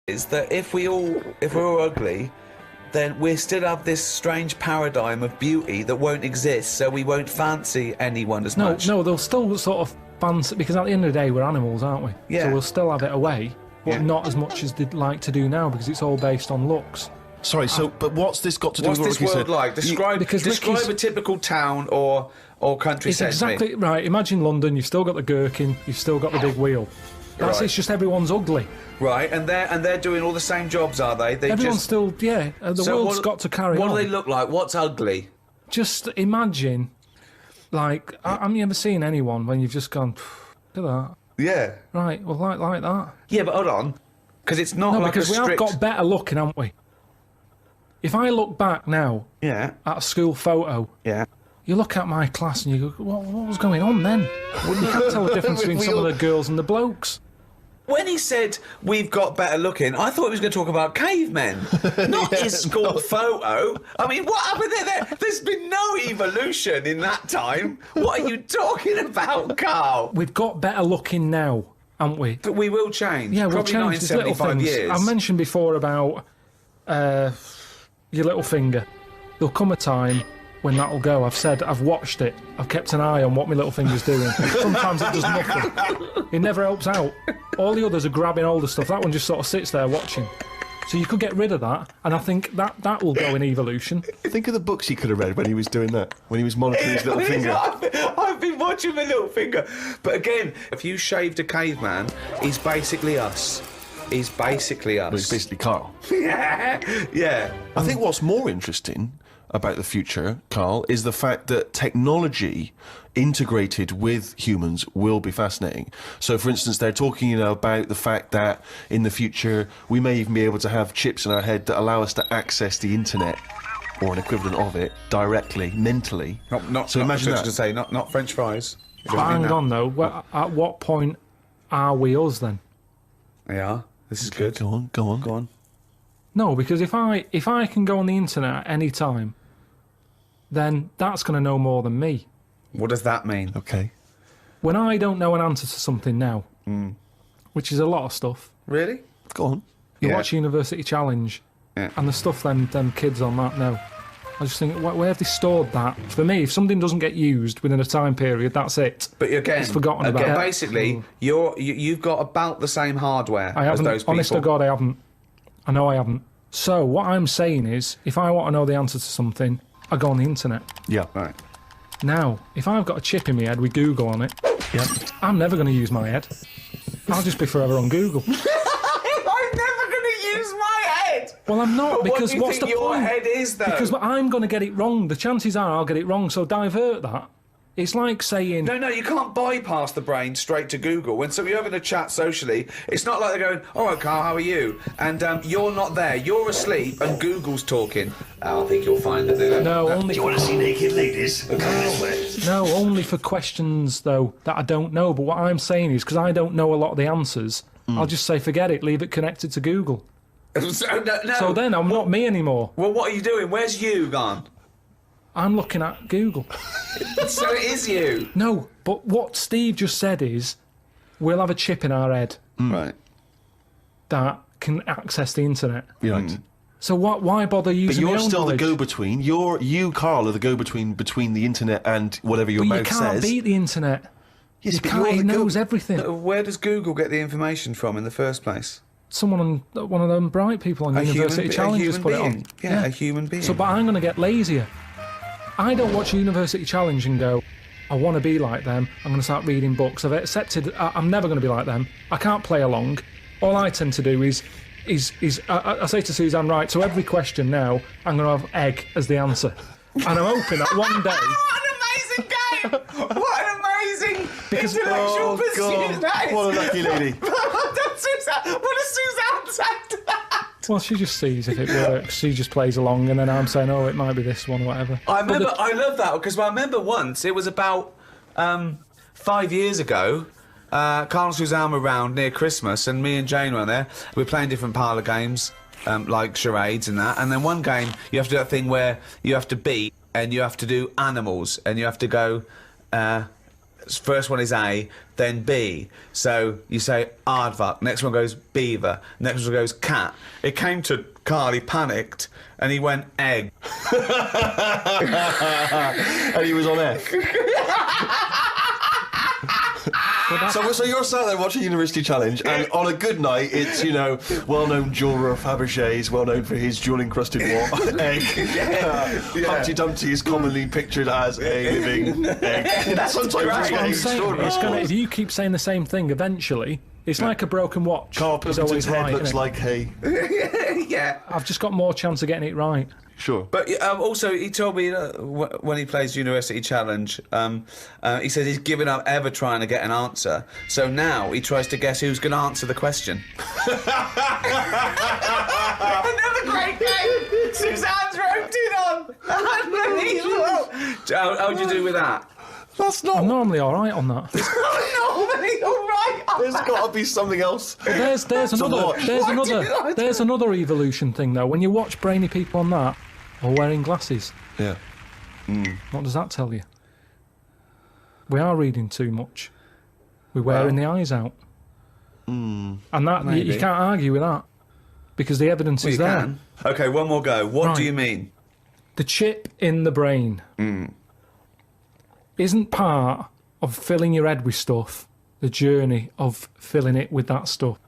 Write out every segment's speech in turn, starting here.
is that if we're all ugly, then we still have this strange paradigm of beauty that won't exist, so we won't fancy anyone as much. No, they'll still sort of fancy, because at the end of the day, we're animals, aren't we? Yeah. So we'll still have it away, but not as much as they'd like to do now, because it's all based on looks. Sorry, but what's this got to do with what What's Ricky this world said? like? Describe a typical town or country It's set to me. exactly right. Imagine London, you've still got the gherkin, you've still got the big wheel. That's Right. It's just everyone's ugly. Right, and they're doing all the same jobs, are they? Everyone's still, the world's got to carry on. What do they look like? What's ugly? Just imagine, like, have you ever seen anyone when you've just gone, look at that? Yeah. Right, well, like that. Yeah, but hold on, because it's not No, like because a strict... we have got better looking, haven't we? If I look back now Yeah. at a school photo, Yeah. you look at my class and you go, what was going on then? You can't tell the difference between some of the girls and the blokes. When he said we've got better looking, I thought he was going to talk about cavemen, not his school photo. I mean, what happened there? There's been no evolution in that time. What are you talking about, Carl? We've got better looking now, haven't we? But we will change. Yeah, we'll Probably change. not in There's little 75 things. years. I mentioned before about your little finger. There'll come a time when that'll go. I've watched it. I've kept an eye on what my little finger's doing. Sometimes it does nothing. It never helps out. All the others are grabbing all the stuff. That one just sort of sits there watching. So you could get rid of that, and I think that will go in evolution. Think of the books he could have read when he was doing that, when he was monitoring his little finger. I've been watching my little finger. But again, if you shaved a caveman, he's basically us. He's basically us. Well, it's basically Carl. Yeah. I think what's more interesting about the future, Carl, is the fact that technology integrated with humans will be fascinating. So, for instance, they're talking, about the fact that in the future we may even be able to have chips in our head that allow us to access the internet or an equivalent of it directly, mentally. So imagine that. To say, not French fries. But hang on though, at what point are we us then? Yeah, this is good. Go on. No, because if I can go on the internet at any time, then that's going to know more than me. What does that mean? Okay. When I don't know an answer to something now, which is a lot of stuff. Really? Go on. You Yeah. watch University Challenge, and the stuff them kids on that know. I just think, where have they stored that? For me, if something doesn't get used within a time period, that's it. But again, It's forgotten about. Basically, you've got about the same hardware I as haven't. those people. Honest to God, I haven't. I know I haven't. So what I'm saying is, if I want to know the answer to something, I go on the internet. Yeah. Right. Now, if I've got a chip in my head with Google on it, Yeah. I'm never going to use my head. I'll just be forever on Google. I'm never going to use my head. Well, I'm not, But because what do you what's think the your point? head is, though? Because I'm going to get it wrong. The chances are I'll get it wrong, so divert that. It's like saying... No, you can't bypass the brain straight to Google. When you're having a chat socially, it's not like they're going, all right, Carl, how are you? And you're not there. You're asleep and Google's talking. I think you'll find that they don't. No, only... Do you want to see naked ladies? Come this way. No, only for questions, though, that I don't know. But what I'm saying is, because I don't know a lot of the answers, I'll just say, forget it, leave it connected to Google. No. So then I'm not me anymore. Well, what are you doing? Where's you gone? I'm looking at Google. So it is you. No, but what Steve just said is, we'll have a chip in our head Right. that can access the internet. Right. So why bother But using my you're own still knowledge? the go-between. You, Carl, are the go-between between the internet and whatever your But you mouth can't says. beat the internet. Yes, You but can't, you're it the knows everything. Where does Google get the information from in the first place? Someone on one of them bright people on University Challenge has put it on. Yeah, a human being. So, but I'm going to get lazier. I don't watch University Challenge and go, I want to be like them. I'm going to start reading books. I've accepted I'm never going to be like them. I can't play along. All I tend to do is I say to Suzanne, right, so every question now, I'm going to have egg as the answer. And I'm hoping that one day... What an amazing game! What an amazing intellectual pursuit God, that is! what a lucky lady. What does Suzanne say to that? Well, she just sees if it works. She just plays along, and then I'm saying, oh, it might be this one or whatever. I love that, because I remember once, it was about 5 years ago, Carl and Suzanne were around near Christmas, and me and Jane were there. We were playing different parlour games, like charades and that, and then one game, you have to do that thing where you have to beat, and you have to do animals, and you have to go... first one is A, then B. So you say aardvark, next one goes beaver, next one goes cat. It came to Karl, he panicked, and he went egg. And he was on F. So you're sat there watching University Challenge, and on a good night, it's, you know, well-known jeweller Fabergé is well known for his jewel-encrusted egg. Humpty Dumpty is commonly pictured as a living egg. Sometimes That's what I'm it's saying. extraordinary. If you keep saying the same thing, eventually, it's like a broken watch. Karl It's Pilkington's always head right, looks innit? like hay. Yeah. I've just got more chance of getting it right. Sure. But also, he told me when he plays University Challenge, he says he's given up ever trying to get an answer. So now he tries to guess who's going to answer the question. Another great game! Suzanne's roped in on! Unbelievable! How'd you do with that? That's not... I'm normally all right on that. Normally, all right. There's got to be something else. But there's another evolution thing though. When you watch brainy people on that, or wearing glasses, Yeah. what does that tell you? We are reading too much. We're wearing the eyes out, and that you can't argue with that because the evidence is there. Can. Okay, one more go. What do you mean? The chip in the brain isn't part of filling your head with stuff. The journey of filling it with that stuff.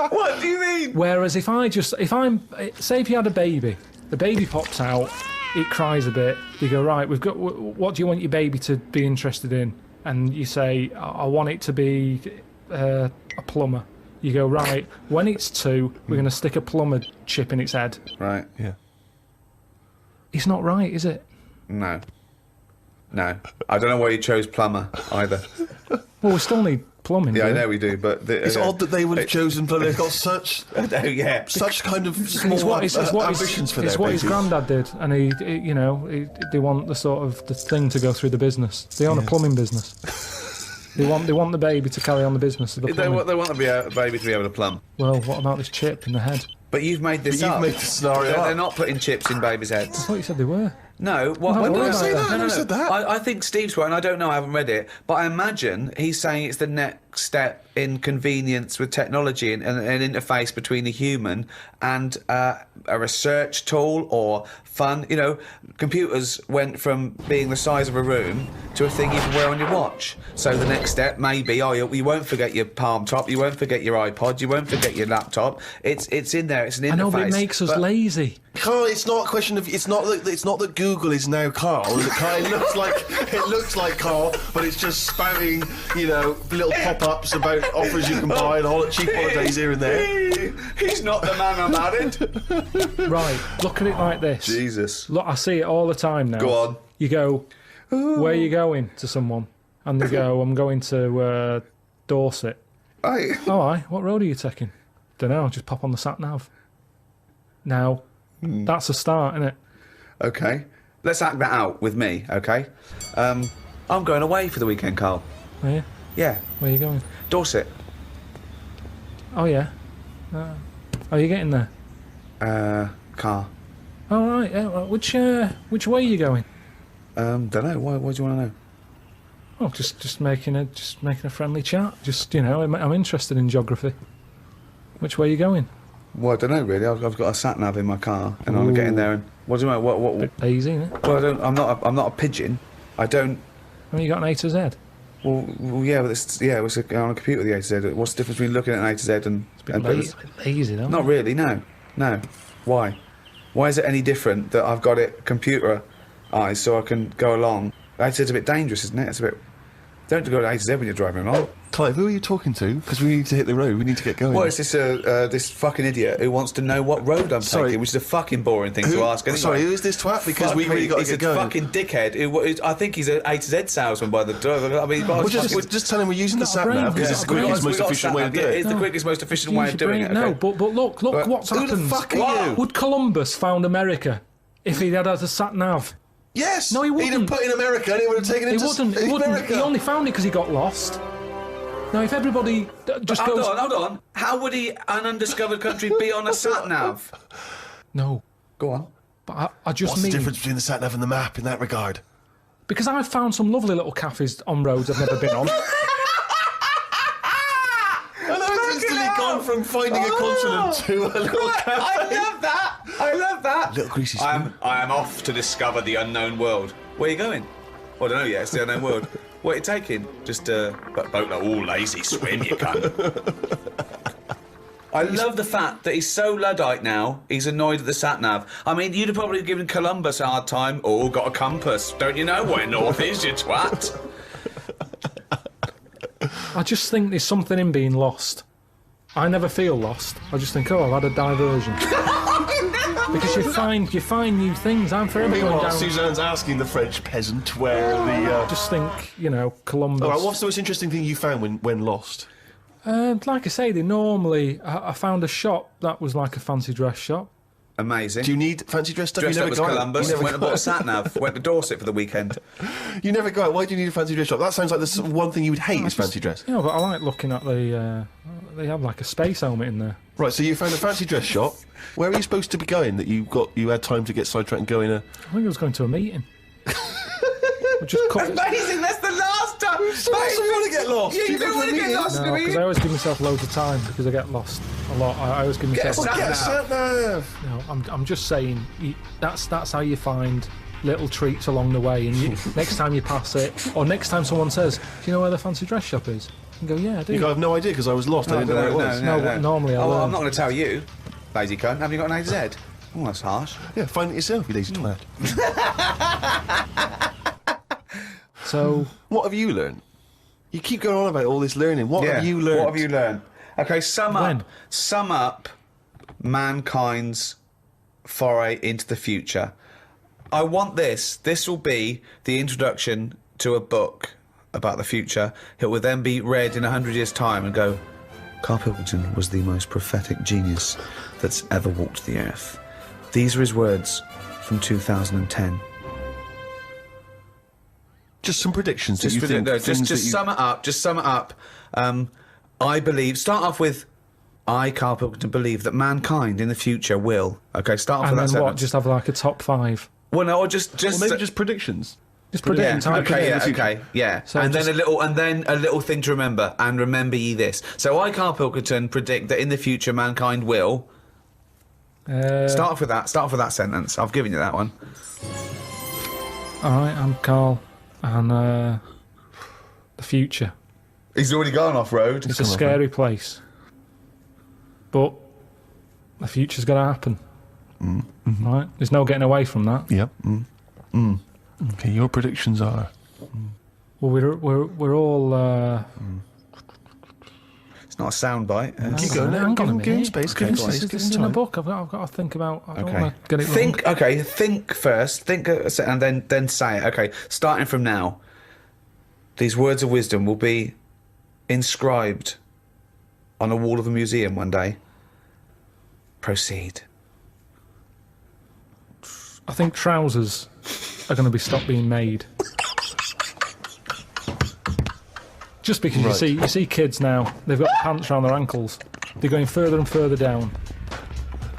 What do you mean? Whereas if if you had a baby, the baby pops out, it cries a bit. You go, right, we've got. What do you want your baby to be interested in? And you say, I want it to be a plumber. You go, right, when it's 2, we're going to stick a plumber chip in its head. Right. Yeah. It's not right, is it? No. I don't know why you chose plumber either. Well, we still need plumbing. Yeah, I do we? know we do, but It's odd that they would have chosen, but they've got such yeah. such kind of small It's what ambitions for it's their what his babies. granddad did, and they want the sort of the thing to go through the business. They own a plumbing business. They want the baby to carry on the business of the plumbing. They want the baby to be able to plumb. Well, what about this chip in the head? But you've made this But you've up. made the scenario They're up. not putting chips in babies' I heads. thought you said they were. No, what? No, when I did I didn't say say that? that. I never said that. I think Steve's right, and I don't know. I haven't read it, but I imagine he's saying it's the next step in convenience with technology and an interface between a human and a research tool or fun. You know, computers went from being the size of a room to a thing you can wear on your watch. So the next step may be, you won't forget your palm top, you won't forget your iPod, you won't forget your laptop. It's in there. It's an interface. I know, but it makes us lazy. Carl, it's not a question of. It's not that Google is now Carl. It looks like Carl, but it's just spouting, little pop-ups about offers you can buy and cheap holidays here and there. He's not the man I'm added. Right, look at it like this. Jesus. Look, I see it all the time now. Go on. You go, where are you going to someone? And they go, I'm going to Dorset. Aye. Oh, aye, what road are you taking? Don't know, just pop on the sat-nav. Now, that's a start, isn't it? Okay. Let's act that out with me, okay? I'm going away for the weekend, Carl. Are you? Yeah. Where are you going? Dorset. Oh, yeah. How are you getting there? Car. Oh, right, yeah. Well, which way are you going? Don't know. Why do you want to know? Oh, just making a friendly chat. Just, I'm interested in geography. Which way are you going? Well, I don't know really. I've got a sat nav in my car, and I'm getting there. And what do you mean? What? Bit lazy, isn't it? Well, I'm not a pigeon. I don't. I mean, you got an A to Z. Well, yeah, but it's on a computer. The A to Z. What's the difference between looking at an A to Z and? It's a bit lazy, though. Not really. No. Why? Why is it any different that I've got it computer eyes so I can go along? A to Z's a bit dangerous, isn't it? It's a bit. Don't go to A to Z when you're driving along. Clive, who are you talking to? Because we need to hit the road. We need to get going. Well, it's this fucking idiot who wants to know what road I'm taking, which is a fucking boring thing to ask. Anyway. Sorry, who is this twat? Because we really got to get going. He's a fucking dickhead. I think he's an A to Z salesman by the door. I mean, just tell him we're using the sat nav because it's the quickest, most efficient way of doing it. It's the quickest, most efficient way of doing it. No, but look what's Who happened. the fuck are you? Would Columbus found America if he'd had a sat nav? Yes. No, he wouldn't. He'd have put in America and he would have taken it He wouldn't. America. He only found it because he got lost. Now, if everybody just goes... Hold on. How would an undiscovered country be on a sat nav? No. Go on. But I just What's mean... the difference between the sat nav and the map in that regard? Because I've found some lovely little cafes on roads I've never been on. Gone from finding a continent to a little cafe. I love that. Little greasy I spoon. am off to discover the unknown world. Where are you going? Well, I don't know yet. It's the unknown world. What are you taking? Just a boat. All lazy swim, you cunt. I love the fact that he's so Luddite now, he's annoyed at the sat-nav. I mean, you'd have probably given Columbus a hard time. Oh, got a compass. Don't you know where north is, you twat? I just think there's something in being lost. I never feel lost. I just think, oh, I've had a diversion. Because you find new things. I'm forever going Meanwhile, down. Suzanne's asking the French peasant where the... Just think, Columbus. All right, what's the most interesting thing you found when lost? Like I say, they normally... I found a shop that was like a fancy dress shop. Amazing. Do you need fancy dress stuff? Dressed You up never as go out. Columbus, You never went and go bought a out. sat-nav, went to Dorset for the weekend. You never go out. Why do you need a fancy dress shop? That sounds like the sort of one thing you would hate is fancy dress. But I like looking at the... they have like a space helmet in there. Right, so you found a fancy dress shop. Where are you supposed to be going that you had time to get sidetracked and go in a... I think I was going to a meeting. I just cut it. Amazing, that's the last time. So you want to get lost? Yeah, you don't want to get lost, do No, because I you? always give myself loads of time because I get lost a lot. I always give myself... Get a Get a sat-nav! No, I'm just saying that's how you find little treats along the way. And next time you pass it, or next time someone says, "Do you know where the fancy dress shop is?" You go, "Yeah, I do." You go, I have no idea because I was lost. I didn't know where it was. No, normally I Oh, well, learn. I'm not going to tell you, lazy cunt. Have you got an A to Z? Oh, that's harsh. Yeah, find it yourself, you lazy twat. So What have you learned? You keep going on about all this learning. What have you learned? What have you learned? Okay, sum When? up mankind's foray into the future. I want this. This will be the introduction to a book about the future. It will then be read in 100 years' time and go, Karl Pilkington was the most prophetic genius that's ever walked the earth. These are his words from 2010. Just some predictions that you think. Just sum it up. Just sum it up. I believe. Start off with, I, Karl Pilkington, believe that mankind in the future will. Okay, start off and with then that what? sentence. Just have like a top 5. Well, no, or just Or maybe just predictions. Just yeah, predict. Time okay, predict. yeah, the future. okay, yeah. So and just- then a little thing to remember. And remember ye this. So I, Karl Pilkington, predict that in the future mankind will. Start off with that. Start off with that sentence. I've given you that one. All right, I'm Carl, and the future. He's already gone off road. It's a scary place, but the future's going to happen. Right? There's no getting away from that. Yep. Okay, your predictions are. Well, we're all. It's not a soundbite. Keep going. Hang on a Give him minute. space. Okay, Give him go on. space. This Give is him in a time. book. I've got to think about. I don't Okay. want to get it wrong. Think. Okay. Think first. Think, and then say it. Okay. Starting from now, these words of wisdom will be inscribed on a wall of a museum one day. Proceed. I think trousers are going to be stopped being made. Just because Right. you see kids now, they've got pants around their ankles. They're going further and further down.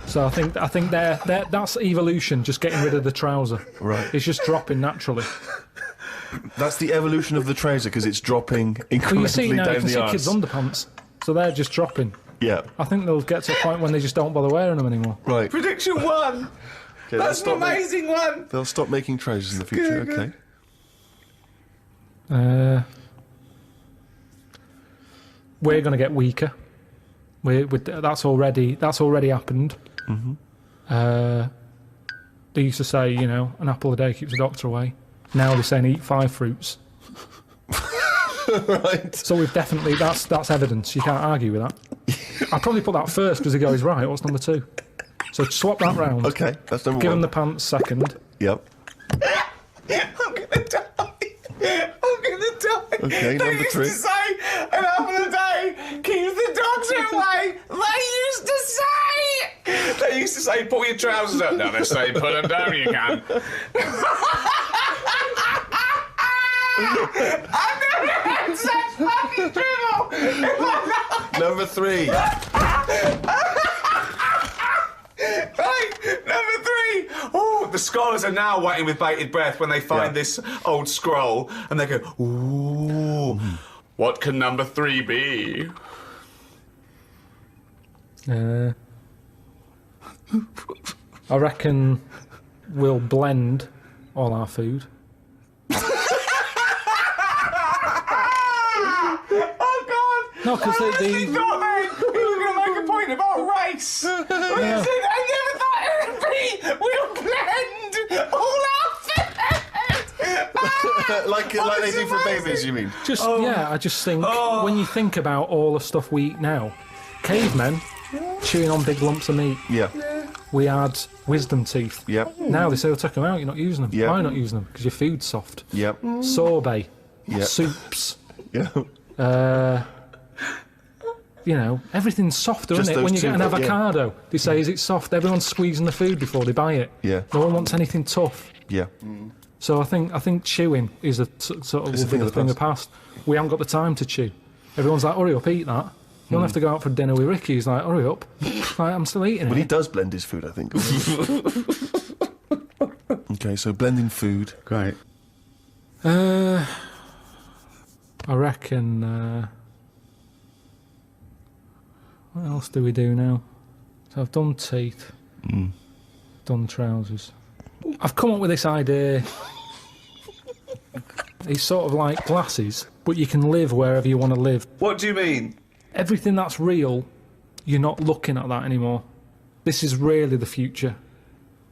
So I think that's evolution. Just getting rid of the trouser. Right. It's just dropping naturally. That's the evolution of the trouser because it's dropping incrementally Well, you see now, you down can the see arse. kids underpants, so they're just dropping. Yeah. I think they'll get to a point when they just don't bother wearing them anymore. Right. Prediction 1. Okay, That's an amazing one. They'll stop making trousers in the future. Good, Okay. We're going to get weaker. That's already happened. They used to say, an apple a day keeps the doctor away. Now they're saying eat 5 fruits. Right. So we've definitely that's evidence. You can't argue with that. I'd probably put that first because he goes right. What's number 2? So swap that round. Okay, that's number Give 1. him the pants second. Yep. I'm gonna die. I'm gonna die. Okay, They number used 3. to say an apple a day keeps the doctor away. They used to say pull your trousers up. No, they say put them down. You can. I've never had such fucking dribble in my life. Number 3. Right, number 3. Oh, the scholars are now waiting with bated breath when they find this old scroll, and they go, ooh, what can number 3 be? I reckon we'll blend all our food. Oh, God! No, because He was going to make a point about race. I never thought it would be, we'll blend all our food. like they do for babies, you mean? I just think when you think about all the stuff we eat now, cavemen chewing on big lumps of meat. Yeah. We had wisdom teeth. Yep. Now they say, "Well, take them out. You're not using them." Yep. Why not using them? Because your food's soft. Yep. Sorbet. Yep. Soups. Yeah. You know, everything's softer, Just isn't it? When you those get an two, avocado, they say, "Is it soft?" Everyone's squeezing the food before they buy it. Yeah. No one wants anything tough. Yeah. So I think chewing is a sort of It's a thing of the thing of the past. We haven't got the time to chew. Everyone's like, "Hurry up, eat that." You don't have to go out for dinner with Ricky. He's like, "Hurry up." Like, I'm still eating But he it. does blend his food, I think. Okay, so blending food. Great. I reckon. What else do we do now? So I've done teeth. Done trousers. I've come up with this idea. It's sort of like glasses, but you can live wherever you want to live. What do you mean? Everything that's real, you're not looking at that anymore. This is really the future.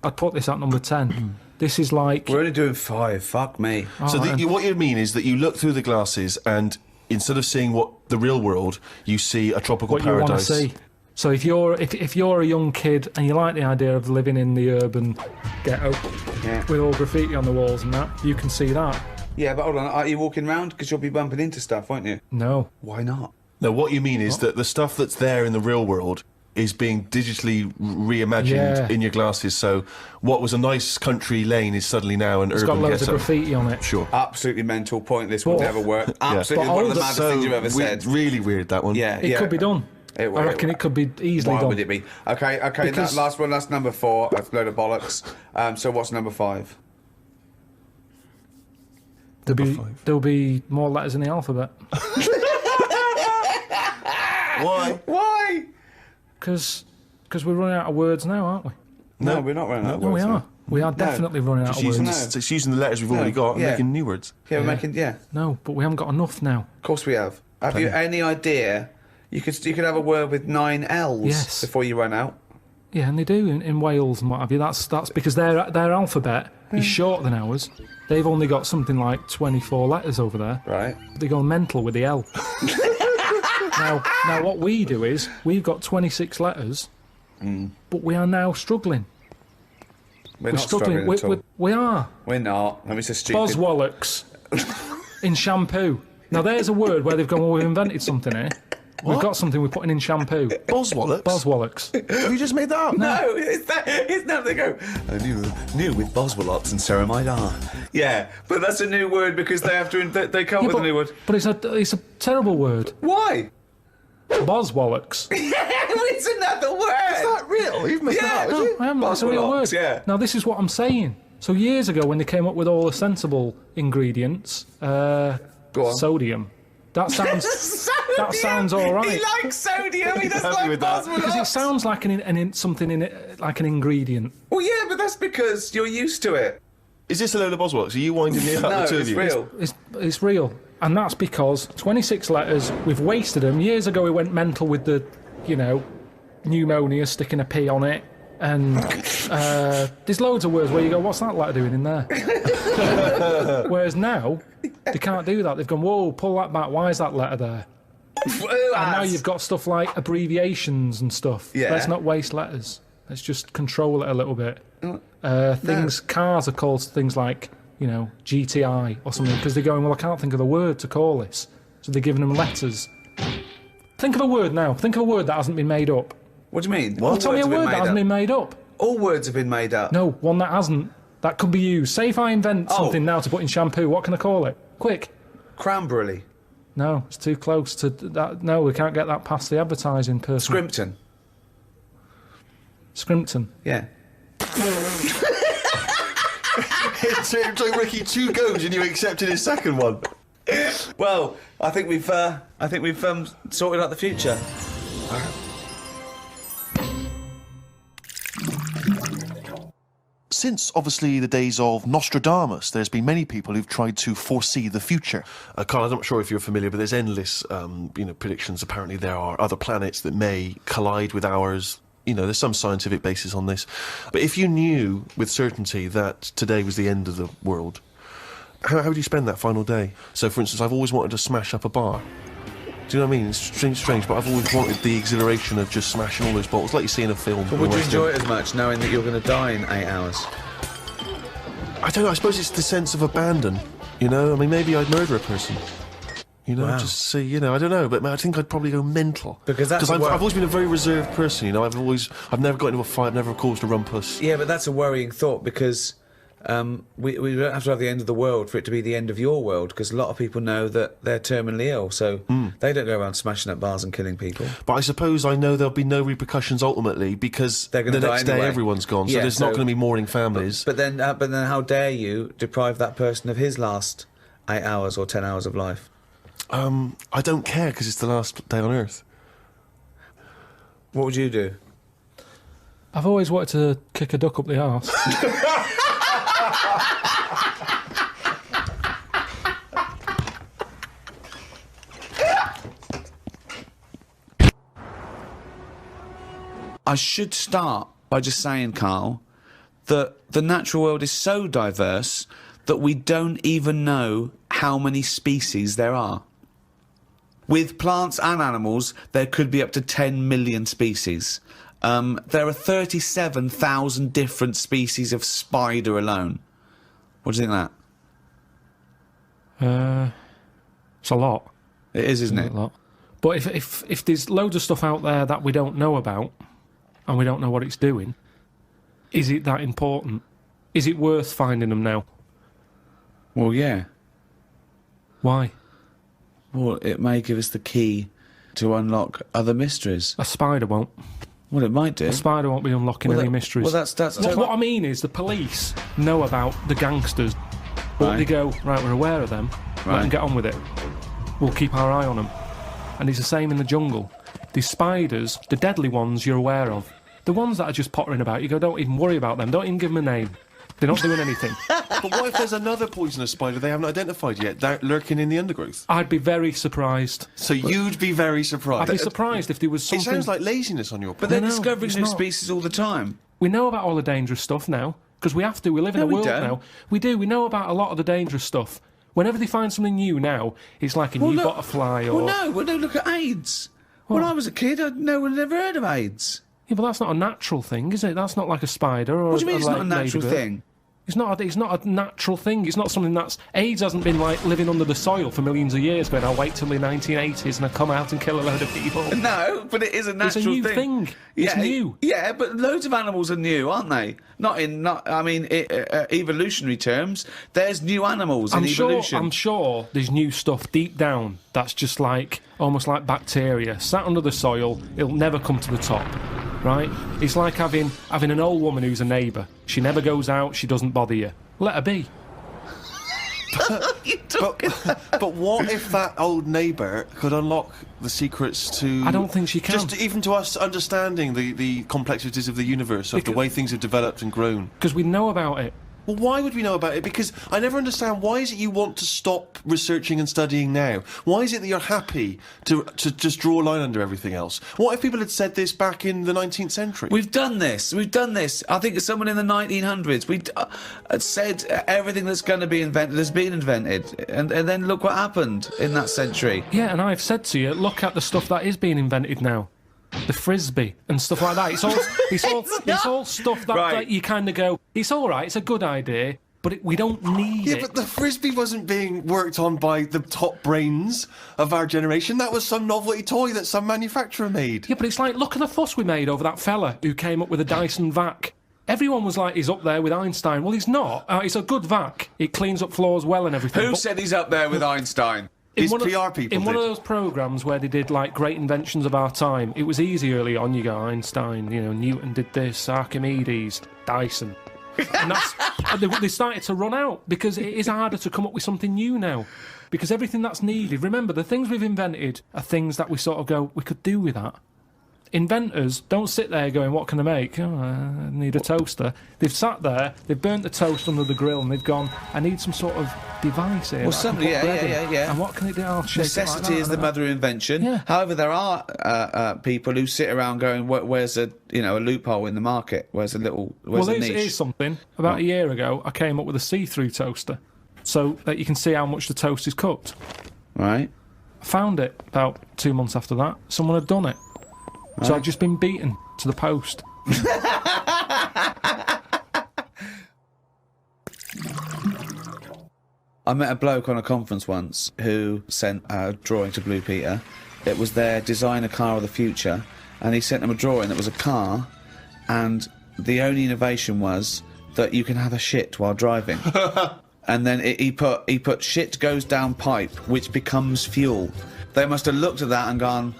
I'd put this at number 10. This is like... We're only doing 5. Fuck me. So what you mean is that you look through the glasses and instead of seeing what the real world, you see a tropical what you want to paradise. see. So if you're a young kid and you like the idea of living in the urban ghetto with all graffiti on the walls and that, you can see that. Yeah, but hold on. Are you walking around? Because you'll be bumping into stuff, won't you? No. Why not? No, what you mean is that the stuff that's there in the real world is being digitally reimagined in your glasses. So what was a nice country lane is suddenly now an It's urban got loads ghetto. of graffiti on it. Sure. Absolutely mental, pointless, will But- never work. Absolutely But one of the older- maddest things you've ever said. Really weird, that one. Yeah, It could be done. I reckon it could be easily Why done. would it be? Okay, Because- that last one, that's number 4. That's a load of bollocks. So what's number 5? There'll be more letters in the alphabet. Why? Why? Because we're running out of words now, aren't we? No, we're not running out of No, we words are. now. We are definitely running out of Using, words. it's using the letters we've already got and yeah. making new words. Yeah, we're making, No, but we haven't got enough now. Of course we have. Have you any idea? You could have a word with 9 L's Yes. before you run out. Yeah, and they do in Wales and what have you. That's because their alphabet is shorter than ours. They've only got something like 24 letters over there. Right. They go mental with the L. now, what we do is we've got 26 letters, but we are now struggling. We're We're not struggling at all. We are. We're not. I mean, it's a stupid... Boswallocks in shampoo. Now there's a word where they've gone, well, we've invented something here. We've got something we're putting in shampoo. Boswallocks? Boswallocks. Have you just made that up? No, it's now they go, I knew with Boswellots and ceramide R. Yeah, but that's a new word because they have to, they come up with a new word. But it's a terrible word. Why? Boswallocks. It's another word. Is that real? You've made that up, No, is it? I haven't. It's a real Boswellocks, word. yeah. Now this is what I'm saying. So years ago, when they came up with all the sensible ingredients, Go on. sodium. That sounds. That sounds all right. He likes sodium. He doesn't happy like with that. Because it Boswellots. sounds like something in it, like an ingredient. Well, yeah, but that's because you're used to it. Is this a load of Boswellocks? Are you winding me up, No, the two of it's you? real. It's real, and that's because 26 letters. We've wasted them. Years ago, we went mental with the, pneumonia, sticking a P on it, and there's loads of words where you go, "What's that letter doing in there?" Whereas now, they can't do that. They've gone, "Whoa, pull that back. Why is that letter there?" And now you've got stuff like abbreviations and stuff. Yeah. Let's not waste letters. Let's just control it a little bit. Cars are called things like, GTI or something, because they're going, well, I can't think of the word to call this. So they're giving them letters. Think of a word now. Think of a word that hasn't been made up. What do you mean? Well, tell me a word that hasn't been made up. All words have been made up. No, one that hasn't. That could be used. Say if I invent something now to put in shampoo, what can I call it? Quick. Cranberry. No, it's too close to that. No, we can't get that past the advertising person. Scrimpton. Scrimpton. Yeah. It took Ricky 2 goes and you accepted his second one. Well, I think we've sorted out the future. Since, obviously, the days of Nostradamus, there's been many people who've tried to foresee the future. Carl, I'm not sure if you're familiar, but there's endless, predictions. Apparently there are other planets that may collide with ours. There's some scientific basis on this. But if you knew with certainty that today was the end of the world, how would you spend that final day? So, for instance, I've always wanted to smash up a bar. Do you know what I mean? It's strange, but I've always wanted the exhilaration of just smashing all those bottles, like you see in a film. But would you enjoy it as much, knowing that you're going to die in 8 hours? I don't know, I suppose it's the sense of abandon, I mean, maybe I'd murder a person. Wow. Just see, I don't know, but I think I'd probably go mental. Because I've always been a very reserved person, I've never got into a fight, I've never caused a rumpus. Yeah, but that's a worrying thought, because we don't have to have the end of the world for it to be the end of your world, because a lot of people know that they're terminally ill, so they don't go around smashing up bars and killing people. But I suppose I know there'll be no repercussions ultimately, because the next day everyone's gone, so there's not going to be mourning families. But then how dare you deprive that person of his last 8 hours or 10 hours of life? I don't care, because it's the last day on Earth. What would you do? I've always wanted to kick a duck up the arse. I should start by just saying, Karl, that the natural world is so diverse that we don't even know how many species there are. With plants and animals, there could be up to 10 million species. There are 37,000 different species of spider alone. What do you think of that? It's a lot. It is, isn't it? A lot. But if there's loads of stuff out there that we don't know about, and we don't know what it's doing, is it that important? Is it worth finding them now? Well, yeah. Why? Well, it may give us the key to unlock other mysteries. A spider won't. Well, it might do. A spider won't be unlocking any mysteries. Well, that's what I mean is the police know about the gangsters, but they go, right, we're aware of them, let them get on with it. We'll keep our eye on them. And it's the same in the jungle. The spiders, the deadly ones you're aware of, the ones that are just pottering about, you go, don't even worry about them, don't even give them a name. They're not doing anything. But what if there's another poisonous spider they haven't identified yet, lurking in the undergrowth? I'd be very surprised. So you'd be very surprised? I'd be surprised if there was something... It sounds like laziness on your part. But they're discovering new species all the time. We know about all the dangerous stuff now, because we have to. We live in a world now. We do. We know about a lot of the dangerous stuff. Whenever they find something new now, it's like a new butterfly or... Well, no, look at AIDS. When I was a kid, no one had ever heard of AIDS. Yeah, but that's not a natural thing, is it? That's not like a spider or What do you mean it's not a ladybird. natural thing? It's not a natural thing. It's not something that's... AIDS hasn't been, like, living under the soil for millions of years, going, I'll wait till the 1980s and I'll come out and kill a load of people. No, but it is a natural thing. It's a new thing. It's new. Yeah, but loads of animals are new, aren't they? Evolutionary terms, there's new animals in evolution. I'm sure there's new stuff deep down that's just like, almost like bacteria, sat under the soil, it'll never come to the top. Right? It's like having an old woman who's a neighbour. She never goes out, she doesn't bother you. Let her be. But what if that old neighbour could unlock the secrets to... I don't think she can. Just even to us understanding the complexities of the universe, of the way things have developed and grown. Because we know about it. Well, why would we know about it? Because I never understand, why is it you want to stop researching and studying now? Why is it that you're happy to just draw a line under everything else? What if people had said this back in the 19th century? We've done this. I think someone in the 1900s had said everything that's going to be invented has been invented. And then look what happened in that century. Yeah, and I've said to you, look at the stuff that is being invented now. The frisbee and stuff like that. It's all stuff that you kind of go, it's all right, it's a good idea, but we don't need it. Yeah, but the frisbee wasn't being worked on by the top brains of our generation. That was some novelty toy that some manufacturer made. Yeah, but it's like, look at the fuss we made over that fella who came up with a Dyson vac. Everyone was like, he's up there with Einstein. Well, he's not. It's a good vac. It cleans up floors well and everything. Who said he's up there with Einstein? His PR people In one of those programmes where they did, like, great inventions of our time, it was easy early on. You go, Einstein, Newton did this, Archimedes, Dyson. And they started to run out because it is harder to come up with something new now. Because everything that's needed, remember, the things we've invented are things that we sort of go, we could do with that. Inventors don't sit there going, what can I make? Oh, I need a toaster. They've sat there, they've burnt the toast under the grill, and they've gone, I need some sort of device here. Well, something, yeah. And what can it do? I'll shake Necessity it like that, is the mother of invention. Yeah. However, there are people who sit around going, "Where's a loophole in the market? Where's a Well, niche?" here's something. About a year ago, I came up with a see-through toaster, so that you can see how much the toast is cooked. Right. I found it about 2 months after that. Someone had done it. So I'd just been beaten to the post. I met a bloke on a conference once who sent a drawing to Blue Peter. It was their designer car of the future, and he sent them a drawing that was a car, and the only innovation was that you can have a shit while driving. And then he put shit goes down pipe, which becomes fuel. They must have looked at that and gone,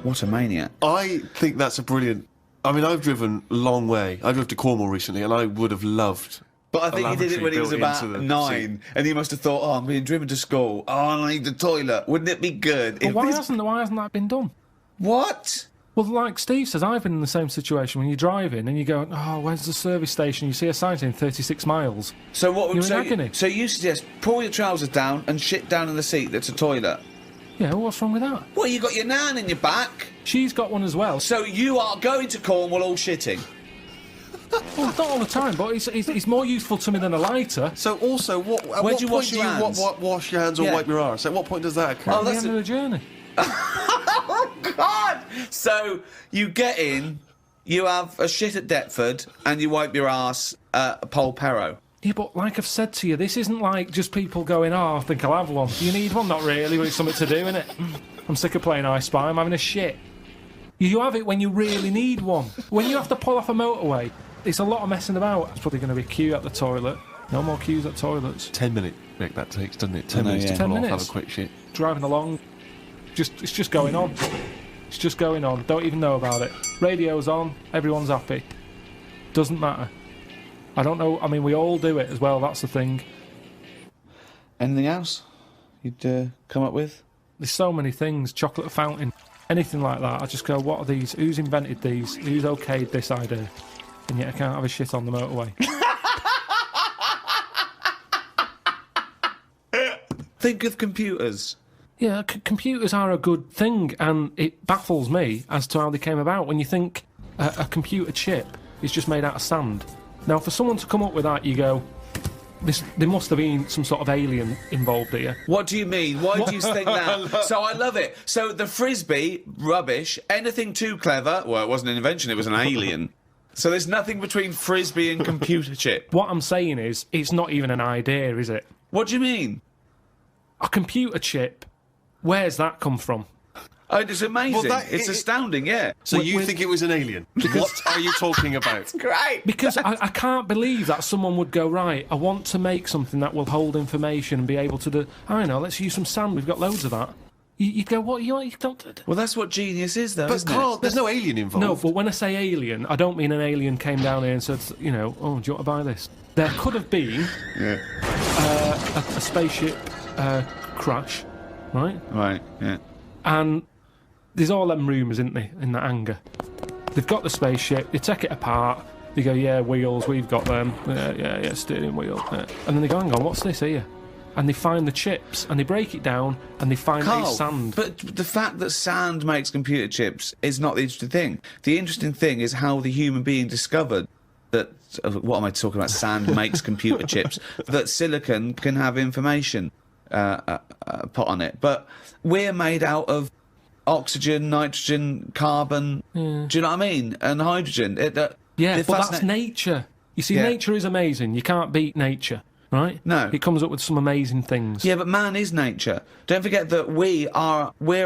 what a maniac. I think that's a brilliant... I mean, I've driven a long way. I drove to Cornwall recently, and I would have loved... But I think he did it when he was lavatory about built into the 9, and he must have thought, oh, I'm being driven to school. Oh, I need the toilet. Wouldn't it be good? But why hasn't that been done? What? Well, like Steve says, I've been in the same situation when you're driving and you go, oh, where's the service station? You see a sign saying 36 miles. So what would You're in agony. So you suggest pull your trousers down and shit down in the seat that's a toilet? Yeah, well, what's wrong with that? Well, you got your nan in your back. She's got one as well. So you are going to Cornwall all shitting? Well, not all the time, but it's more useful to me than a lighter. So also, Where do you wash your hands? Wash your hands or Yeah. wipe your arse? At what point does that occur? Oh, At the that's end of the journey. Oh, God! So you get in, you have a shit at Deptford, and you wipe your arse at Polperro. Yeah, but like I've said to you, this isn't like just people going, oh, I think I'll have one. Do you need one? Not really, but it's something to do, innit? I'm sick of playing I Spy, I'm having a shit. You have it when you really need one. When you have to pull off a motorway, it's a lot of messing about. It's probably going to be a queue at the toilet. No more queues at toilets. 10 minute break that takes, doesn't it? 10 know, minutes yeah. to 10 pull off, minutes. have a quick shit. Driving along, it's just going on. It's just going on. Don't even know about it. Radio's on, everyone's happy. Doesn't matter. I don't know. I mean, we all do it as well. That's the thing. Anything else you'd come up with? There's so many things. Chocolate fountain, anything like that. I just go, what are these? Who's invented these? Who's okayed this idea? And yet I can't have a shit on the motorway. Think of computers. Yeah, computers are a good thing, and it baffles me as to how they came about. When you think a computer chip is just made out of sand. Now, for someone to come up with that, you go, there must have been some sort of alien involved here. What do you mean? Why do you think that? So I love it. So the frisbee, rubbish. Anything too clever? Well, it wasn't an invention, it was an alien. So there's nothing between frisbee and computer chip. What I'm saying is, it's not even an idea, is it? What do you mean? A computer chip, where's that come from? Oh, it's amazing. Well, it's astounding, yeah. So you think it was an alien? What are you talking about? Great. Because I can't believe that someone would go, right, I want to make something that will hold information and be able to do... I know, let's use some sand, we've got loads of that. You'd go, what, you don't... Well, that's what genius is, though, But isn't Carl, it? there's no alien involved. No, but when I say alien, I don't mean an alien came down here and said, you know, oh, do you want to buy this? There could have been a spaceship crash, right? Right, yeah. And there's all them rumours, isn't there, in that hangar. They've got the spaceship, they take it apart, they go, yeah, wheels, we've got them, yeah, steering wheel. Yeah. And then they go, hang on, what's this here? And they find the chips, and they break it down, and they find Carl, these sand. but the fact that sand makes computer chips is not the interesting thing. The interesting thing is how the human being discovered that, what am I talking about, sand makes computer chips, that silicon can have information put on it. But we're made out of oxygen, nitrogen, carbon, do you know what I mean? And hydrogen. Yeah, but that's nature. You see, nature is amazing. You can't beat nature, right? No. It comes up with some amazing things. Yeah, but man is nature. Don't forget that we're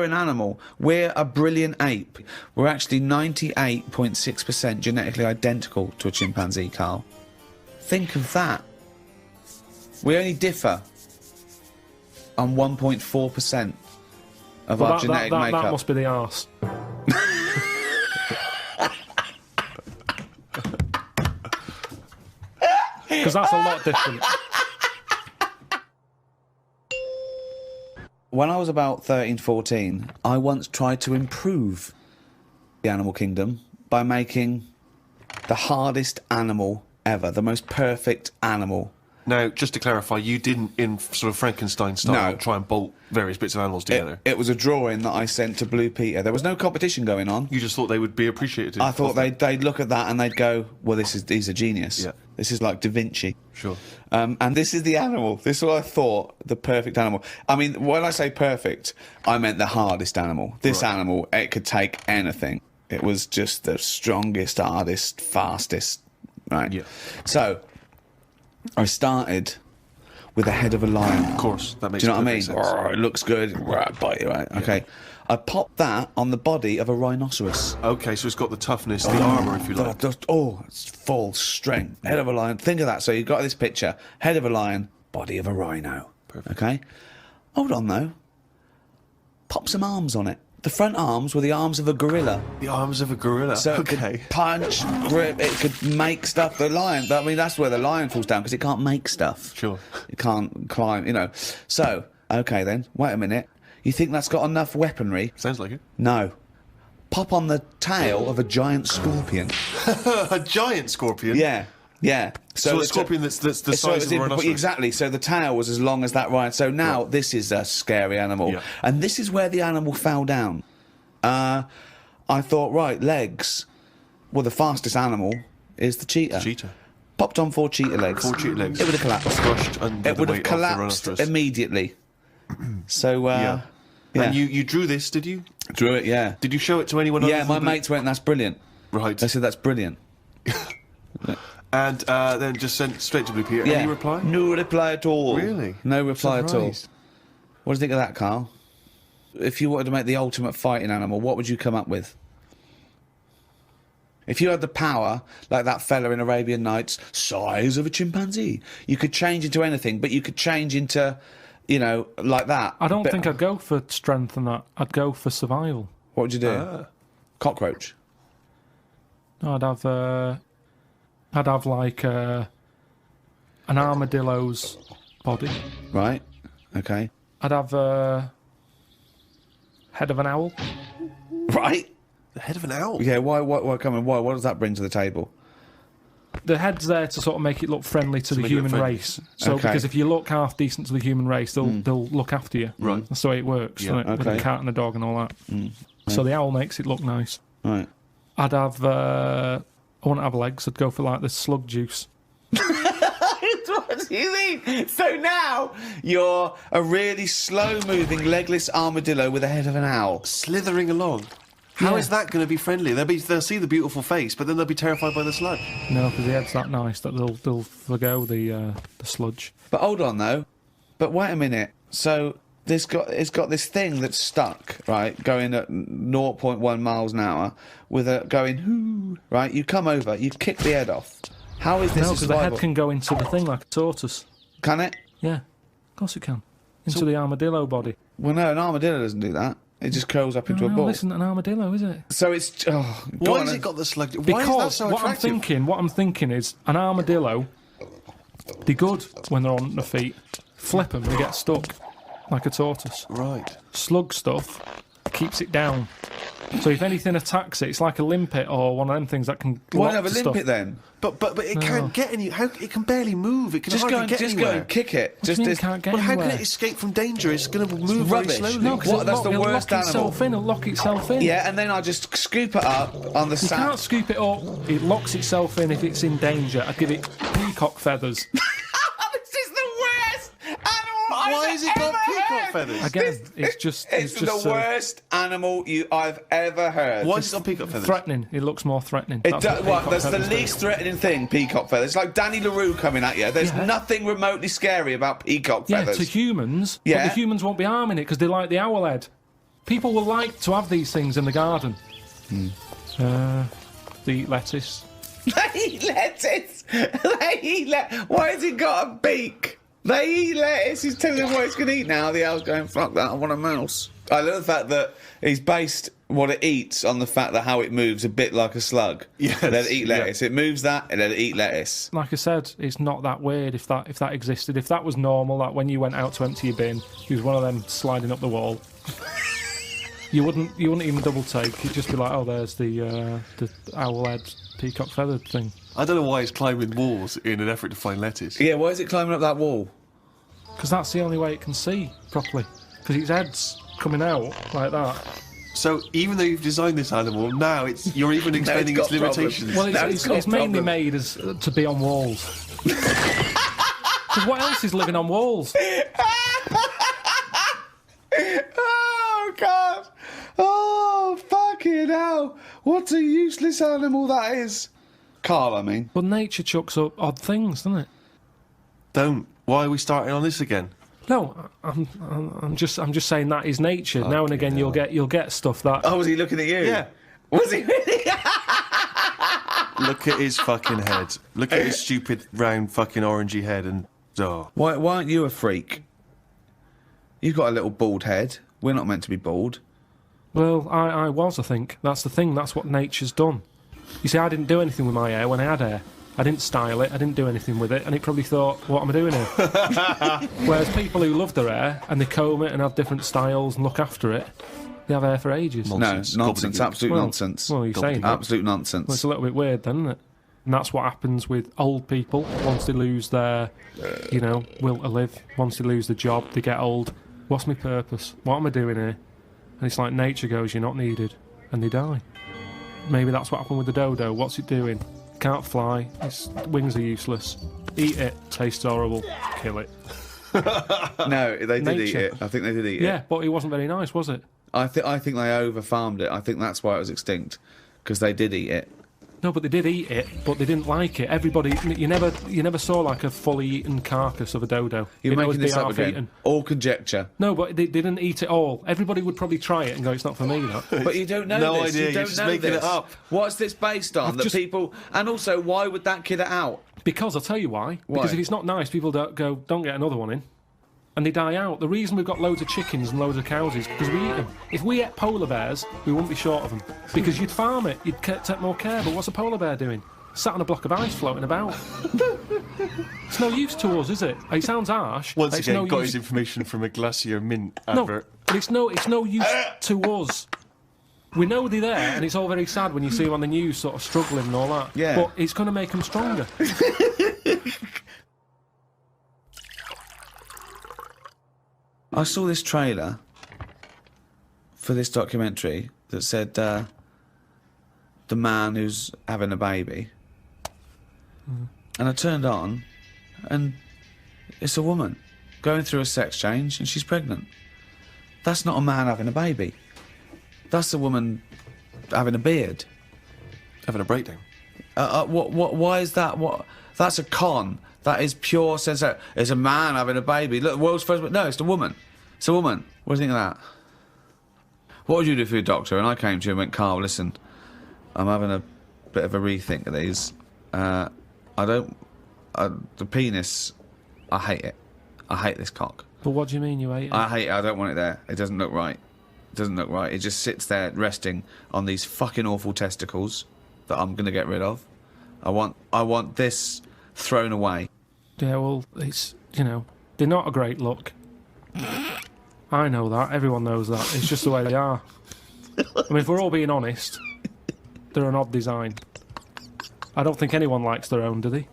an animal. We're a brilliant ape. We're actually 98.6% genetically identical to a chimpanzee, Carl. Think of that. We only differ on 1.4% of our genetic makeup. That must be the arse. Because that's a lot different. When I was about 13, 14, I once tried to improve the animal kingdom by making the hardest animal ever, the most perfect animal. Now, just to clarify, you didn't, in sort of Frankenstein style, No. try and bolt various bits of animals together. It was a drawing that I sent to Blue Peter. There was no competition going on. You just thought they would be appreciative. I thought they'd look at that and they'd go, well, he's a genius. Yeah. This is like Da Vinci. Sure. And this is the animal. This is what I thought, the perfect animal. I mean, when I say perfect, I meant the hardest animal. This animal, it could take anything. It was just the strongest, hardest, fastest. Right? Yeah. So, I started with the head of a lion. Of course, that makes Do you know what I mean? perfect sense. Roar, it looks good. Roar, bite you, right? Okay. I popped that on the body of a rhinoceros. Okay, so it's got the toughness, the armour, if you like. It's full strength. Head of a lion. Think of that. So you've got this picture. Head of a lion, body of a rhino. Perfect. Okay? Hold on, though. Pop some arms on it. The front arms were the arms of a gorilla. The arms of a gorilla. So it okay. could punch, grip, it could make stuff. The lion, I mean, that's where the lion falls down, because it can't make stuff. Sure. It can't climb, you know. So, okay then, wait a minute. You think that's got enough weaponry? Sounds like it. No. Pop on the tail of a giant scorpion. A giant scorpion? Yeah, yeah. So a scorpion that's the size of a rhinoceros? Exactly. So the tail was as long as that rhino. So now this is a scary animal. Yeah. And this is where the animal fell down. I thought, right, legs. Well, the fastest animal is the cheetah. Cheetah. Popped on 4 cheetah legs. 4 cheetah legs. It would have collapsed. Crushed under It the would have weight of the collapsed rhinoceros. immediately. So, Yeah. And you drew this, did you? drew it, yeah. Did you show it to anyone Yeah, other my than mates went, that's brilliant. Right. They said, that's brilliant. And then just sent straight to Blue Peter. Yeah. Any reply? No reply at all. Really? No reply at all. Surprised. What do you think of that, Carl? If you wanted to make the ultimate fighting animal, what would you come up with? If you had the power, like that fella in Arabian Nights, size of a chimpanzee, you could change into anything, but you could change into, you know, like that. I don't But think I'd go for strength and that. I'd go for survival. What would you do? Cockroach. No, I'd have like an armadillo's body. Right. Okay. I'd have a head of an owl. Right. The head of an owl? Yeah. Why? Come on. Why? What does that bring to the table? The head's there to sort of make it look friendly to the make it look human friendly. race. So Okay. because if you look half decent to the human race, they'll look after you. Right. That's the way it works. Yeah, With okay. the cat and the dog and all that. So the owl makes it look nice. Right. I'd have. I wouldn't have legs. I'd go for like the slug juice. What do you mean? So now you're a really slow-moving, legless armadillo with the head of an owl. Slithering along. How Yeah. is that going to be friendly? They'll see the beautiful face, but then they'll be terrified by the sludge. No, because the head's that nice that they'll forgo the sludge. But hold on though. But wait a minute. So it's got this thing that's stuck, right, going at 0.1 miles an hour, with a going hoo, right? You come over, you kick the head off. How is this No, a because the head survival? can go into the thing like a tortoise. Can it? Yeah, of course it can. Into the armadillo body. Well, no, an armadillo doesn't do that. It just curls up into a No, ball. this isn't an armadillo, is it? So it's go Why on has then. it got the sludge? Why is that Because so what attractive? I'm thinking is an armadillo. They're good when they're on their feet. Flip them, they get stuck like a tortoise. Right. Slug stuff keeps it down. So if anything attacks it, it's like a limpet or one of them things that can. Why lock not have a the limpet stuff. then? But it can't get any. How it can barely move. It can Just hardly go and get just go anywhere. and kick it. What do you mean it can't get Well, how anywhere? can it escape from danger? It's going to move very rubbish. slowly. No, because What? That's the it'll worst lock itself in. It'll lock itself in. Yeah, and then I just scoop it up on the You sand. can't scoop it up. It locks itself in if it's in danger. I'd give it peacock feathers. This is the worst animal Why has it got peacock feathers? Again, it's just the worst animal I've ever heard. Why has it got peacock feathers? threatening. It looks more threatening. It That's does, what peacock that's the feathers do. least threatening thing, peacock feathers. It's like Danny LaRue coming at you. There's Yeah. nothing remotely scary about peacock Yeah, feathers. to humans, Yeah. but the humans won't be harming it because they like the owl head. People will like to have these things in the garden. They eat lettuce. They eat lettuce. Why has it got a beak? They eat lettuce. He's telling them what it's going to eat now. The owl's going, fuck that, I want a mouse. I love the fact that he's based what it eats on the fact that how it moves a bit like a slug. Yes, Let it eat lettuce. It moves that and let it eat lettuce. Like I said, it's not that weird if that existed. If that was normal, like when you went out to empty your bin, he was one of them sliding up the wall. You wouldn't even double take. You'd just be like, oh, there's the owl-head peacock feathered thing. I don't know why he's climbing walls in an effort to find lettuce. Yeah, why is it climbing up that wall? Because that's the only way it can see properly. Because its head's coming out like that. So even though you've designed this animal, now you're even explaining its limitations. Well, it's mainly made as to be on walls. Because what else is living on walls? Oh, God. Oh, fucking hell. What a useless animal that is. Carl, I mean. Well, nature chucks up odd things, doesn't it? Don't. Why are we starting on this again? No, I'm just saying that is nature. Now and again, you'll get stuff that. Oh, was he looking at you? Yeah. Was he really? Look at his fucking head. Look at his stupid, round, fucking orangey head and... Oh. Why aren't you a freak? You've got a little bald head. We're not meant to be bald. Well, I was, I think. That's the thing. That's what nature's done. You see, I didn't do anything with my hair when I had hair. I didn't style it, I didn't do anything with it, and it probably thought, what am I doing here? Whereas people who love their hair, and they comb it and have different styles and look after it, they have hair for ages. Nonsense. No, nonsense, absolute Well, nonsense. well, you're saying that. Absolute nonsense. Well, it's a little bit weird then, isn't it? And that's what happens with old people. Once they lose their, will to live, once they lose the job, they get old. What's my purpose? What am I doing here? And it's like nature goes, you're not needed, and they die. Maybe that's what happened with the dodo. What's it doing? Can't fly, its wings are useless. Eat it, tastes horrible, kill it. No, they did eat Nature. it. I think they did eat it. Yeah, but it wasn't very nice, was it? I think they over-farmed it. I think that's why it was extinct. Because they did eat it. No, but they did eat it, but they didn't like it. Everybody, you never saw like a fully eaten carcass of a dodo. You're It'd always making this be up half again. eaten. All conjecture. No, but they didn't eat it all. Everybody would probably try it and go, it's not for me, that. But you don't know No this. idea, You you're don't just know making this. it up. What's this based on? I've That just- people... And also, why would that kid it out? Because I'll tell you why. Why? Because if it's not nice, people don't get another one in. And they die out. The reason we've got loads of chickens and loads of cows is because we eat them. If we ate polar bears, we wouldn't be short of them. Because you'd farm it, you'd take more care. But what's a polar bear doing? Sat on a block of ice floating about. It's no use to us, is it? It sounds harsh. Once It's again, no got use- his information from a Glacier Mint No, advert. but it's no use to us. We know they're there, and it's all very sad when you see them on the news sort of struggling and all that. Yeah. But it's going to make them stronger. I saw this trailer for this documentary that said the man who's having a baby. And I turned on, and it's a woman going through a sex change, and she's pregnant. That's not a man having a baby. That's a woman having a beard. Having a breakdown. Why is that? That's a con. That is pure sense. It's a man having a baby. Look, the world's first. No, it's a woman. It's a woman. What do you think of that? What would you do for your doctor? And I came to you and went, Carl, listen, I'm having a bit of a rethink of these. The penis, I hate it. I hate this cock. But what do you mean you ate it? I hate it. I don't want it there. It doesn't look right. It doesn't look right. It just sits there resting on these fucking awful testicles that I'm going to get rid of. I want this thrown away. Yeah, well, it's, they're not a great look. I know that. Everyone knows that. It's just the way they are. I mean, if we're all being honest, they're an odd design. I don't think anyone likes their own, do they?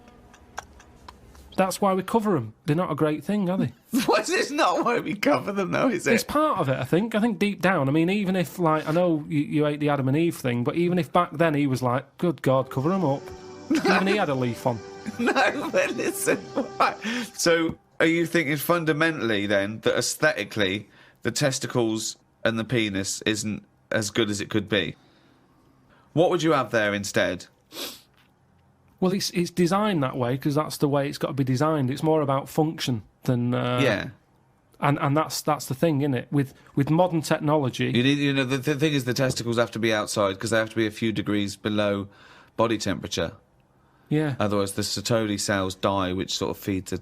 That's why we cover them. They're not a great thing, are they? What's this not why we cover them, though, is It's it? part of it, I think. I think deep down, I mean, even if, like, I know you ate the Adam and Eve thing, but even if back then he was like, good God, cover them up. Even he had a leaf on. No, but listen. Right. So, are you thinking fundamentally, then, that aesthetically, the testicles and the penis isn't as good as it could be? What would you have there instead? Well, it's designed that way because that's the way it's got to be designed. It's more about function than Yeah. and that's the thing, isn't it? With modern technology, You need, the thing is the testicles have to be outside because they have to be a few degrees below body temperature. yeah. Otherwise, the Sertoli cells die, which sort of feed the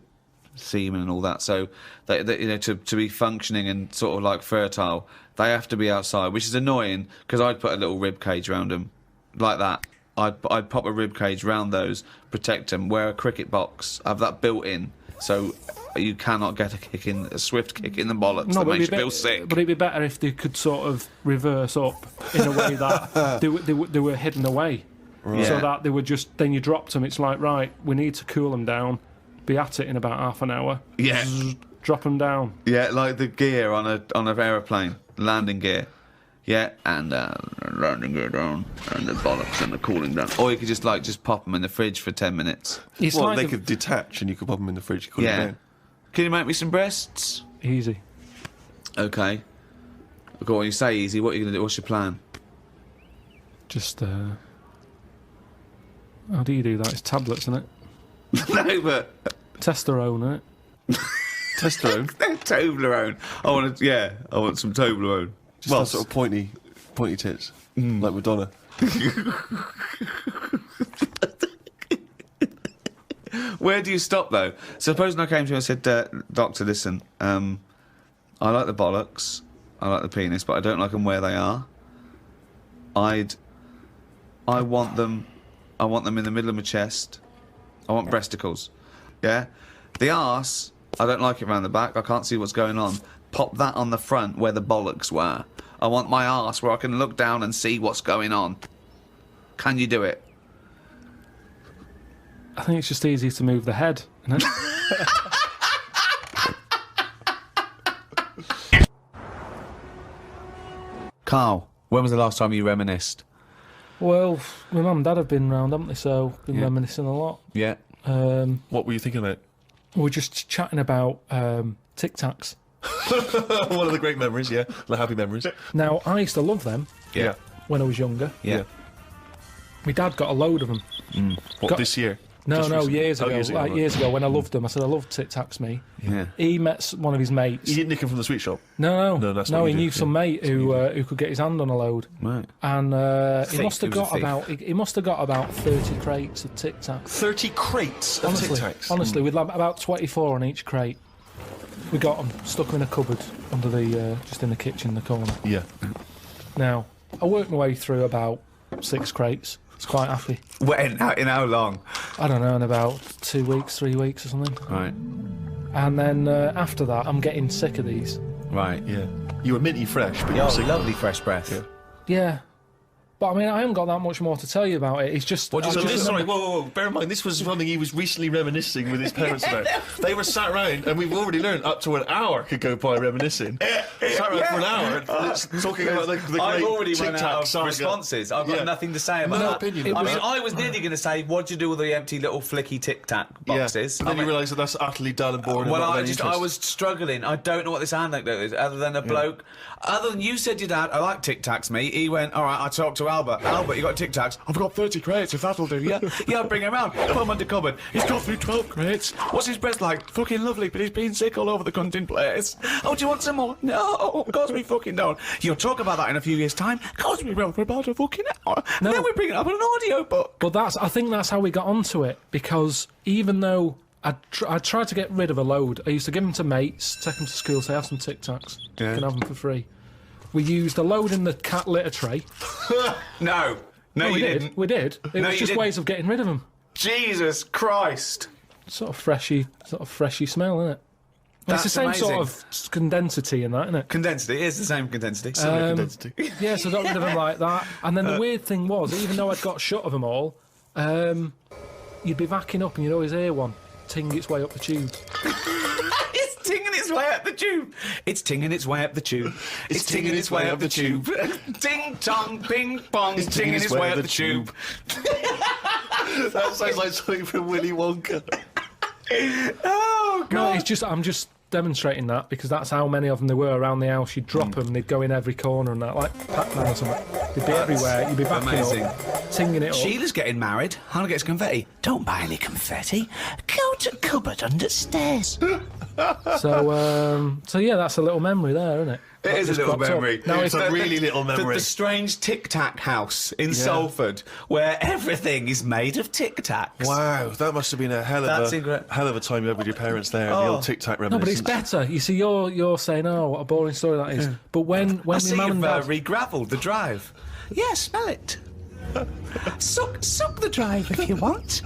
semen and all that. So, to be functioning and sort of like fertile, They have to be outside, which is annoying because I'd put a little rib cage around them, like that. I'd pop a rib cage round those, protect them. Wear a cricket box, have that built in, so you cannot get a swift kick in the bollocks that makes you feel sick. But it'd be better if they could sort of reverse up in a way that they were hidden away, Right. so that they were just. Then you dropped them. It's like, right, we need to cool them down. Be at it in about half an hour. Yeah. Drop them down. Yeah, like the gear on an aeroplane, landing gear. Yeah, and landing gear down, and the bollocks and the cooling down. Or you could just pop them in the fridge for 10 minutes. It's Well, like they could detach and you could pop them in the fridge. You cool them down. Can you make me some breasts? Easy. Okay. Go on, you say easy. What are you going to do? What's your plan? Just, how do you do that? It's tablets, isn't it? No, but... Testosterone, isn't it? Testosterone. Toblerone. I want some Toblerone. Just that sort of pointy tits, like Madonna. Where do you stop, though? Supposing I came to you and said, Doctor, listen, I like the bollocks, I like the penis, but I don't like them where they are. I want them in the middle of my chest. I want breasticles. Yeah? The arse, I don't like it round the back, I can't see what's going on. Pop that on the front where the bollocks were. I want my arse where I can look down and see what's going on. Can you do it? I think it's just easier to move the head, isn't it? Carl, when was the last time you reminisced? Well, my mum and dad have been round, haven't they? So been Yeah. reminiscing a lot. Yeah. What were you thinking about? We were just chatting about Tic Tacs. One of the great memories, yeah. The happy memories. Now, I used to love them Yeah. when I was younger. Yeah. My dad got a load of them. What, Got- this year? No, Just recently? years Oh, ago. right. Years ago when I loved them. I said, I love Tic Tacs, me. Yeah. He met one of his mates. You didn't nick him from the sweet shop? No, that's what he you knew do, some mate who could get his hand on a load. Right. And he Thief, must have he was a got thief. about 30 crates of Tic Tacs. 30 crates of Honestly, Tic Tacs. honestly, with about 24 on each crate. We got them, stuck them in a cupboard under the just in the kitchen in the corner. Yeah. Now, I worked my way through about 6 crates. I was quite happy. In how long? I don't know, in about 2 weeks, 3 weeks or something. Right. And then after that, I'm getting sick of these. Right. Yeah. You were minty fresh, but you were sick. lovely fresh breath. Yeah. Yeah. But I mean, I haven't got that much more to tell you about it. It's just. What do you- I So just this, sorry, remember- whoa. Bear in mind, this was something he was recently reminiscing with his parents about. They were sat around, and we've already learned up to an hour could go by reminiscing. Sat around for an hour, talking about the great I've already Tic run Tac out of saga. responses. I've got Yeah. nothing to say about No that. opinion. I It mean, was- I was nearly going to say, what do you do with the empty little flicky Tic Tac boxes? Yeah. And then you realise that that's utterly dull and boring. Well, and not of I any interest. was struggling. I don't know what this anecdote is, other than a bloke. Other than you said your dad, I like Tic Tacs, mate. He went, all right, I talked to Albert. Albert, you got Tic Tacs? I've got 30 crates, if that'll do, yeah? Yeah, I'll bring him round. Put him under cupboard. He's got through 12 crates. What's his breath like? Fucking lovely, but he's been sick all over the cunting place. Oh, do you want some more? No, of course we fucking don't. You'll talk about that in a few years' time. Of course we will, for about a fucking hour. No. And then we bring it up in an audio book. But I think that's how we got onto it, because even though I tried to get rid of a load, I used to give them to mates, take them to school, say, have some Tic Tacs. Yeah. You can have them for free. We used a load in the cat litter tray. No, we you did. didn't. We did. It No, was you just didn't. ways of getting rid of them. Jesus Christ. Sort of freshy smell, isn't it? It's the That's same amazing. sort of condensity in that, isn't it? Condensity, it is the same condensity. Condensity. Yeah, so I got rid of them like that. And then the weird thing was, even though I'd got shut of them all, you'd be backing up and you'd always hear one ting its way up the tube. It's tinging its way up the tube. It's tinging its way up the tube. It's tinging its way up the tube. Ding tong, ping pong. It's tinging its way up the tube. That sounds like something from Willy Wonka. Oh No, God! it's just I'm just demonstrating that because that's how many of them there were around the house. You'd drop them, they'd go in every corner and that, like Pac-Man or something. They'd be everywhere. You'd be backing amazing. up, tinging it up. Sheila's getting married. Hannah gets confetti. Don't buy any confetti. Go to cupboard under stairs. So yeah, that's a little memory there, isn't it? It is a just little cropped up. memory. Now It's if- a really little memory. The strange Tic Tac house in Salford, where everything is made of Tic Tacs. Wow, that must have been a hell That's of a time you had with your parents there. The old Tic Tac No, but it's reminiscence. better. You see, you're saying, "Oh, what a boring story that is." But when I my see mum you've and dad, re-gravelled the drive. Yeah, smell it. Suck the drive if you want.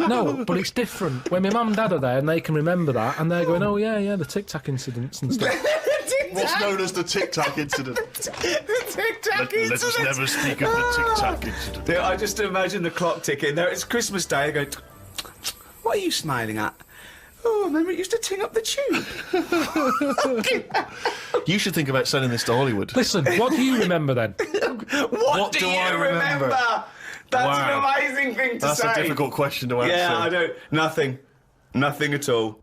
no, but it's different. When my mum and dad are there and they can remember that, and they're going, "Oh yeah, the Tic Tac incidents and stuff." What's known as the Tic Tac incident. The Tic Tac Let us never speak of the Tic Tac incident. Yeah, I just imagine the clock ticking. There, it's Christmas Day. I go, what are you smiling at? Oh, remember it used to ting up the tube. You should think about selling this to Hollywood. Listen, what do you remember then? What do I you remember? That's Wow. an amazing thing to That's say. a difficult question to answer. Yeah, I don't. Nothing at all.